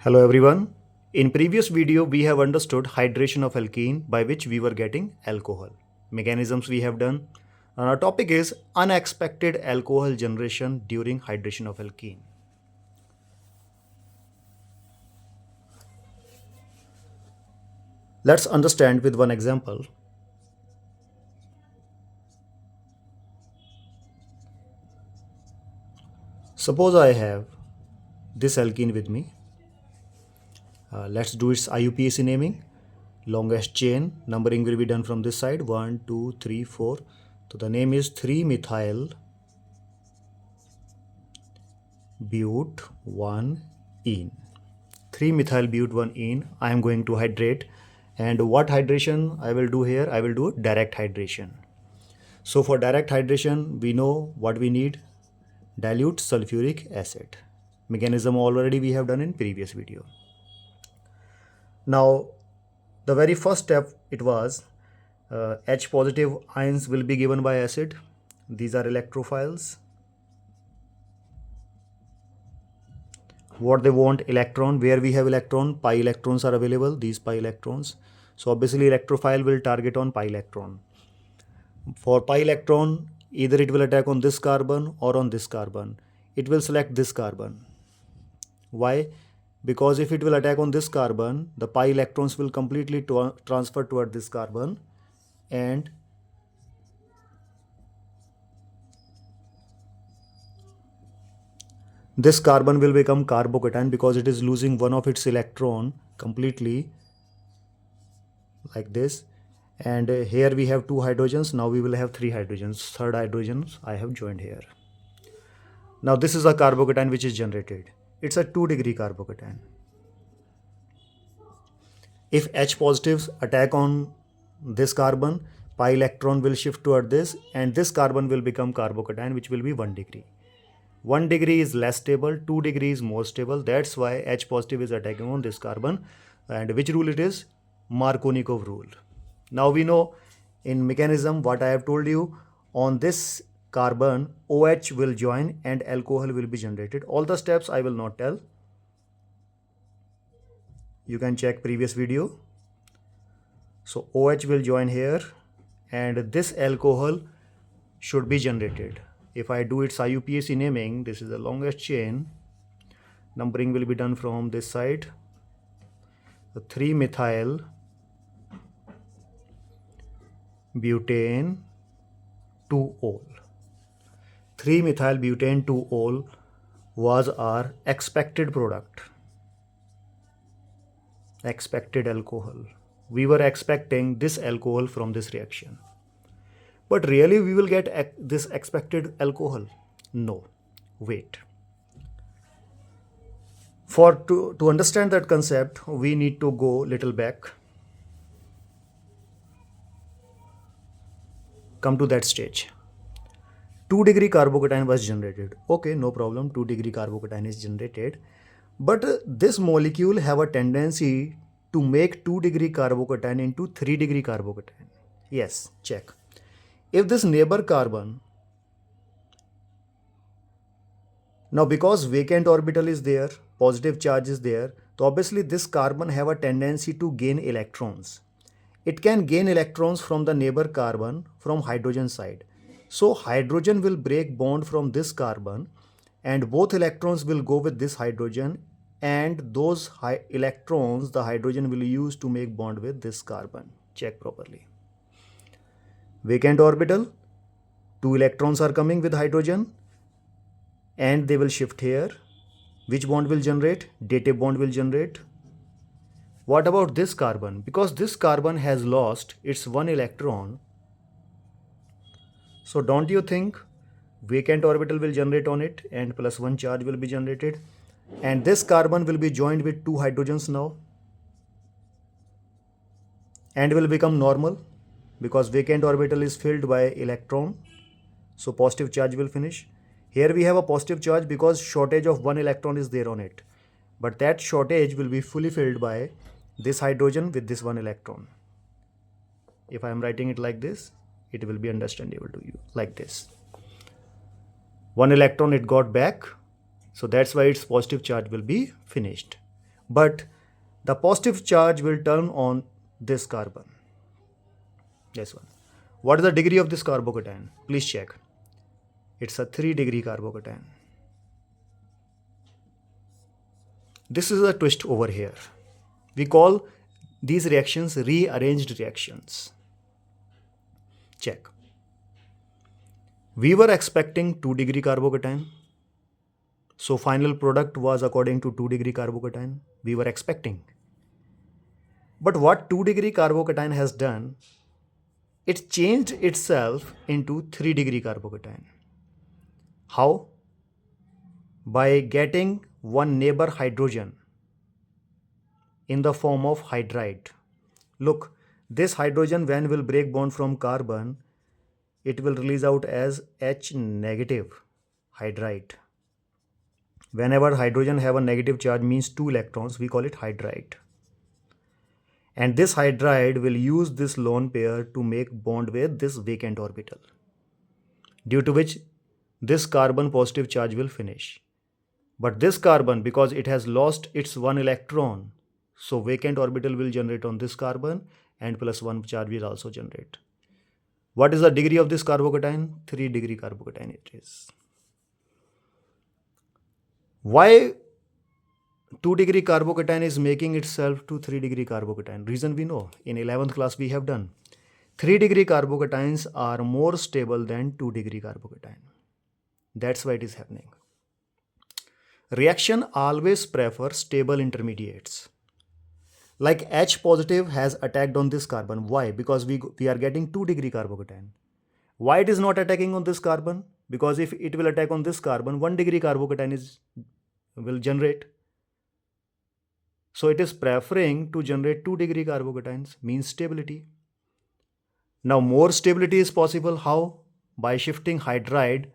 Hello everyone. In previous video we have understood hydration of alkene by which we were getting alcohol. Mechanisms we have done. And our topic is unexpected alcohol generation during hydration of alkene. Let's understand with one example. Suppose I have this alkene with me. Let's do its IUPAC naming. Longest chain numbering will be done from this side 1, 2, 3, 4. So the name is 3-methyl but 1-ene. 3-methyl but 1-ene. I am going to hydrate. And what hydration I will do here? I will do direct hydration. So for direct hydration, we know what we need. Dilute sulfuric acid. Mechanism already we have done in previous video. Now, the very first step it was H positive ions will be given by acid. These are electrophiles. What they want? Electron. Where we have electron, pi electrons are available. These pi electrons. So obviously electrophile will target on pi electron. For pi electron, either it will attack on this carbon or on this carbon. It will select this carbon. Why? Because if it will attack on this carbon, the pi electrons will completely transfer toward this carbon, and this carbon will become carbocation because it is losing one of its electron completely, like this. And here we have two hydrogens. Now we will have three hydrogens. Third hydrogen I have joined here. Now this is a carbocation which is generated. It's a 2-degree carbocation. If H positives attack on this carbon, pi electron will shift toward this, and this carbon will become carbocation, which will be 1 degree. 1 degree is less stable, 2 degree is more stable. That's why H positive is attacking on this carbon. And which rule it is? Markovnikov rule. Now we know in mechanism what I have told you. On this carbon, OH will join and alcohol will be generated. All the steps I will not tell. You can check previous video. So OH will join here and this alcohol should be generated. If I do its IUPAC naming, this is the longest chain. Numbering will be done from this side. The 3-methyl butane 2-ol. 3-methyl butane 2-ol was our expected product. Expected alcohol. We were expecting this alcohol from this reaction. But really we will get this expected alcohol? No. Wait. To understand that concept, we need to go little back. Come to that stage. 2-degree carbocation was generated. Okay, no problem. 2-degree carbocation is generated. But this molecule have a tendency to make 2-degree carbocation into 3-degree carbocation. Yes, check. If this neighbor carbon, now because vacant orbital is there, positive charge is there, so obviously this carbon have a tendency to gain electrons. It can gain electrons from the neighbor carbon from hydrogen side. So hydrogen will break bond from this carbon and both electrons will go with this hydrogen, and those electrons the hydrogen will use to make bond with this carbon. Check properly. Vacant orbital, 2 electrons are coming with hydrogen and they will shift here. Which bond will generate? Dative bond will generate. What about this carbon? Because this carbon has lost its 1 electron, so don't you think vacant orbital will generate on it and +1 charge will be generated, and this carbon will be joined with 2 hydrogens now and will become normal because vacant orbital is filled by electron, so positive charge will finish. Here we have a positive charge because shortage of 1 electron is there on it, but that shortage will be fully filled by this hydrogen with this 1 electron. If I am writing it like this, it will be understandable to you like this. 1 electron it got back, so that's why its positive charge will be finished. but the positive charge will turn on this carbon. This one. What is the degree of this carbocation? Please check. It's a 3-degree carbocation. This is a twist over here. We call these reactions rearranged reactions. Check. We were expecting 2-degree carbocation. So final product was according to 2-degree carbocation. We were expecting. But what 2-degree carbocation has done, it changed itself into 3-degree carbocation. How? By getting one neighbor hydrogen in the form of hydride. Look, this hydrogen when will break bond from carbon, it will release out as H negative hydride. Whenever hydrogen have a negative charge means 2 electrons, we call it hydride. And this hydride will use this lone pair to make bond with this vacant orbital, due to which this carbon positive charge will finish. But this carbon, because it has lost its 1 electron, so vacant orbital will generate on this carbon and plus 1 charge will also generate. What is the degree of this carbocation? 3-degree carbocation it is. Why 2-degree carbocation is making itself to 3-degree carbocation? Reason we know. In 11th class we have done. 3-degree carbocations are more stable than 2-degree carbocation. That's why it is happening. Reaction always prefers stable intermediates. Like H positive has attacked on this carbon. Why? Because we are getting 2-degree carbocation. Why it is not attacking on this carbon? Because if it will attack on this carbon, 1-degree carbocation will generate. So it is preferring to generate 2-degree carbocations, means stability. Now more stability is possible. How? By shifting hydride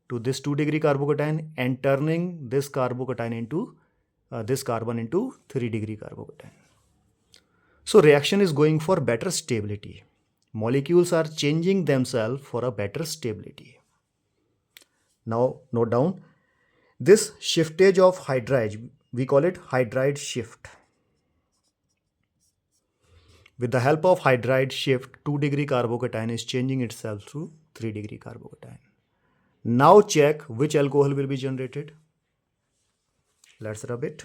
to this 2-degree carbocation and turning this carbocation into this carbon into 3-degree carbocation. So reaction is going for better stability. Molecules are changing themselves for a better stability. Now note down, this shiftage of hydride, we call it hydride shift. With the help of hydride shift, 2-degree carbocation is changing itself to 3-degree carbocation. Now check which alcohol will be generated. Let's rub it.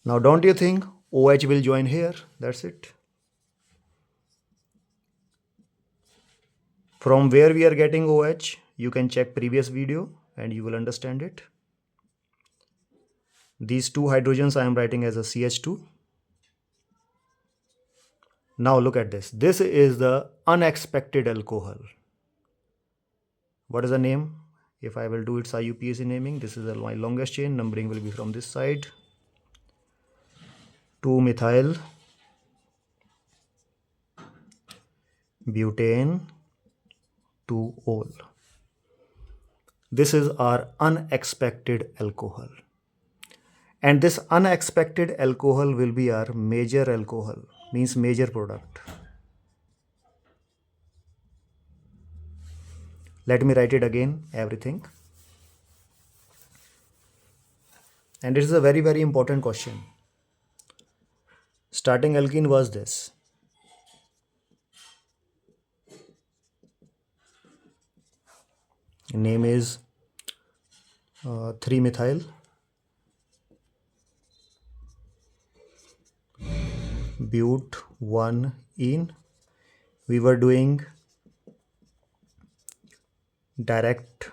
Now don't you think OH will join here? That's it. From where we are getting OH, you can check previous video and you will understand it. These 2 hydrogens I am writing as a CH2. Now look at this. This is the unexpected alcohol. What is the name? If I will do its IUPAC naming, this is my longest chain. Numbering will be from this side. 2-methyl butane 2-ol. This is our unexpected alcohol. And this unexpected alcohol will be our major alcohol, means major product. Let me write it again, everything. And it is a very, very important question. Starting alkene was this. Name is 3-methyl but 1-ene. We were doing direct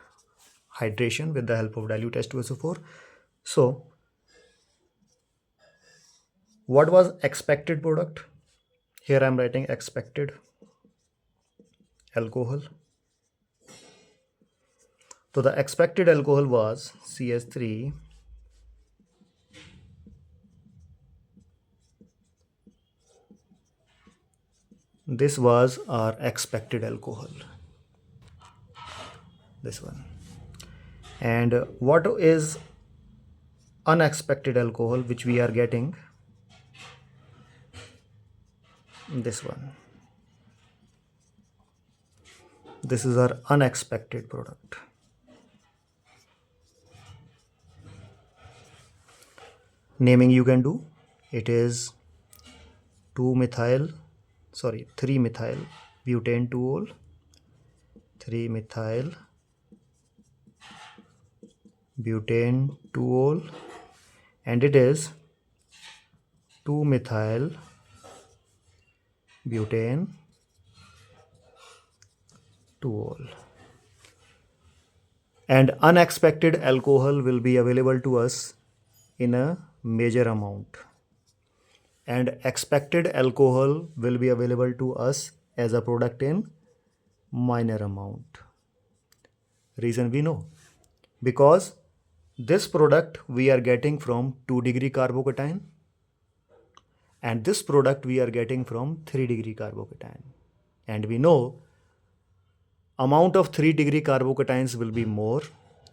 hydration with the help of dilute H2SO4. So what was expected product? Here I am writing expected alcohol. So the expected alcohol was CH3 this was our expected alcohol, this one. And what is unexpected alcohol which we are getting? This one. This is our unexpected product. naming you can do. It is 3 methyl butane 2-ol, 3 methyl butane 2-ol, and it is 2 methyl butane 2-ol. And unexpected alcohol will be available to us in a major amount, and expected alcohol will be available to us as a product in minor amount. Reason we know, because this product we are getting from 2-degree carbocation, and this product we are getting from 3-degree carbocation, and we know amount of 3-degree carbocations will be more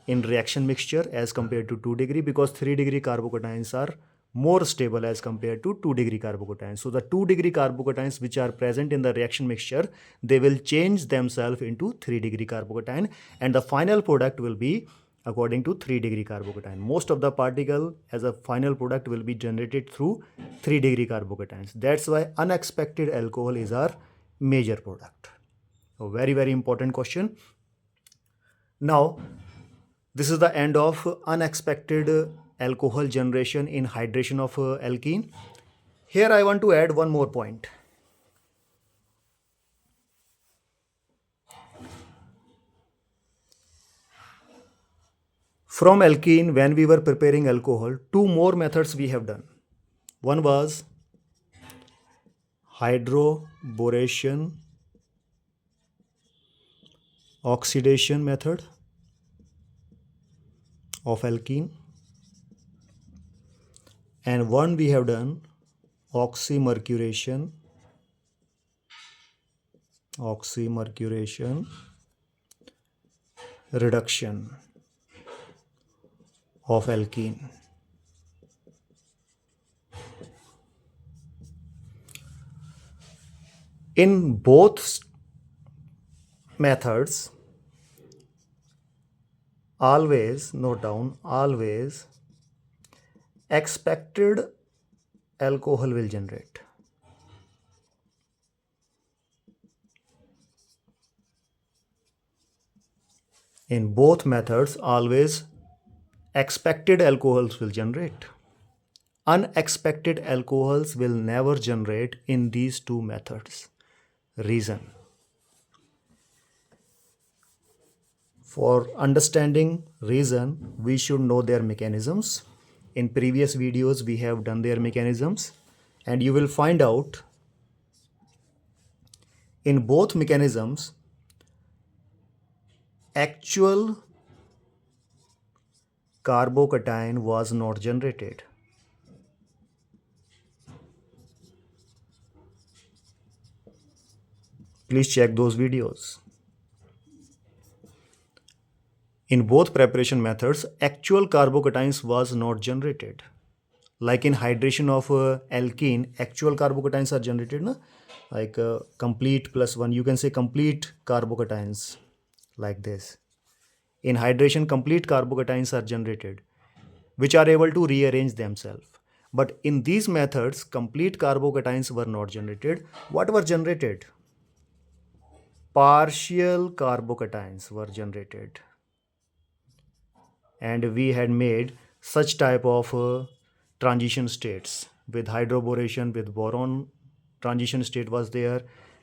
in reaction mixture as compared to 2-degree, because 3-degree carbocations are more stable as compared to 2-degree carbocations. So the 2-degree carbocations which are present in the reaction mixture, they will change themselves into 3-degree carbocation, and the final product will be according to 3-degree carbocation. Most of the particle as a final product will be generated through 3-degree carbocations. That's why unexpected alcohol is our major product. A very, very important question. Now, this is the end of unexpected alcohol generation in hydration of alkene. Here I want to add one more point. From alkene, when we were preparing alcohol, two more methods we have done. One was hydroboration oxidation method of alkene, and one we have done oxymercuration reduction of alkene. In both methods, always note down, always expected alcohol will generate. In both methods, always expected alcohols will generate. Unexpected alcohols will never generate in these two methods. Reason: for understanding reason, we should know their mechanisms. In previous videos, we have done their mechanisms, and you will find out in both mechanisms, actual carbocation was not generated. Please check those videos. In both preparation methods, actual carbocations was not generated. Like in hydration of alkene, actual carbocations are generated, na? Like complete plus one, you can say complete carbocations like this. In hydration, complete carbocations are generated, which are able to rearrange themselves. But in these methods, complete carbocations were not generated. What were generated? Partial carbocations were generated. And we had made such type of transition states. With hydroboration, with boron, transition state was there.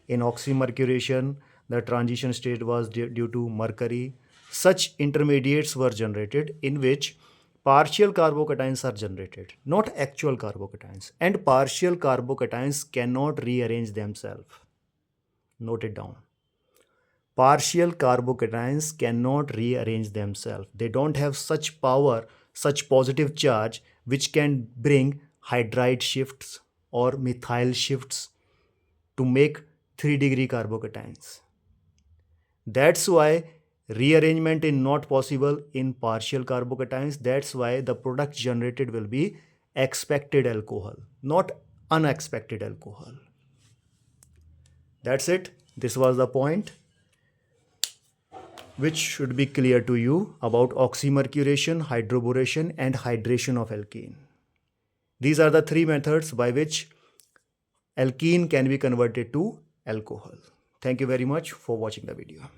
In oxymercuration, the transition state was due to mercury. Such intermediates were generated in which partial carbocations are generated, not actual carbocations. And partial carbocations cannot rearrange themselves. Note it down. Partial carbocations cannot rearrange themselves. They don't have such power, such positive charge, which can bring hydride shifts or methyl shifts to make 3-degree carbocations. That's why rearrangement is not possible in partial carbocations. That's why the product generated will be expected alcohol, not unexpected alcohol. That's it. This was the point which should be clear to you about oxymercuration, hydroboration, and hydration of alkene. These are the three methods by which alkene can be converted to alcohol. Thank you very much for watching the video.